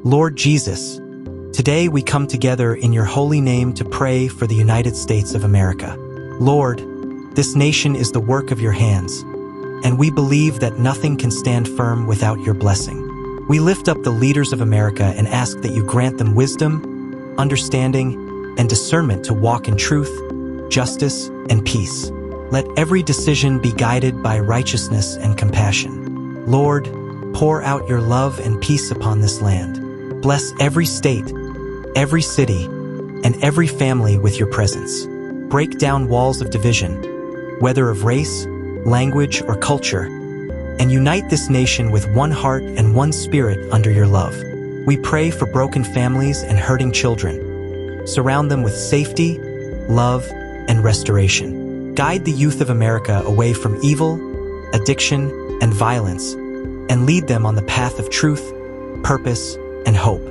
Lord Jesus, today we come together in your holy name to pray for the United States of America. Lord, this nation is the work of your hands, and we believe that nothing can stand firm without your blessing. We lift up the leaders of America and ask that you grant them wisdom, understanding, and discernment to walk in truth, justice, and peace. Let every decision be guided by righteousness and compassion. Lord, pour out your love and peace upon this land. Bless every state, every city, and every family with your presence. Break down walls of division, whether of race, language, or culture, and unite this nation with one heart and one spirit under your love. We pray for broken families and hurting children. Surround them with safety, love, and restoration. Guide the youth of America away from evil, addiction, and violence, and lead them on the path of truth, purpose, and hope.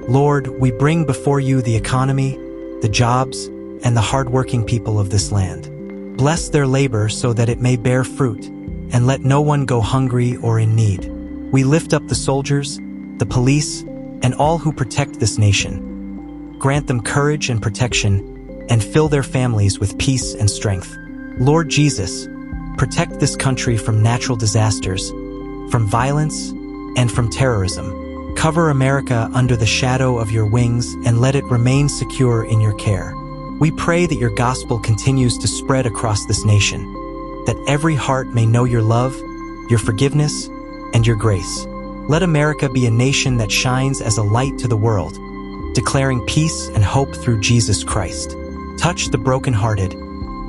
Lord, we bring before you the economy, the jobs, and the hardworking people of this land. Bless their labor so that it may bear fruit, and let no one go hungry or in need. We lift up the soldiers, the police, and all who protect this nation. Grant them courage and protection, and fill their families with peace and strength. Lord Jesus, protect this country from natural disasters, from violence, and from terrorism. Cover America under the shadow of your wings and let it remain secure in your care. We pray that your gospel continues to spread across this nation, that every heart may know your love, your forgiveness, and your grace. Let America be a nation that shines as a light to the world, declaring peace and hope through Jesus Christ. Touch the brokenhearted,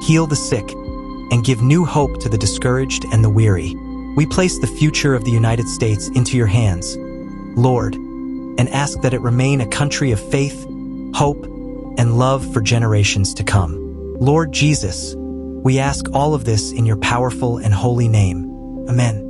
heal the sick, and give new hope to the discouraged and the weary. We place the future of the United States into your hands, Lord, and ask that it remain a country of faith, hope, and love for generations to come. Lord Jesus, we ask all of this in your powerful and holy name. Amen.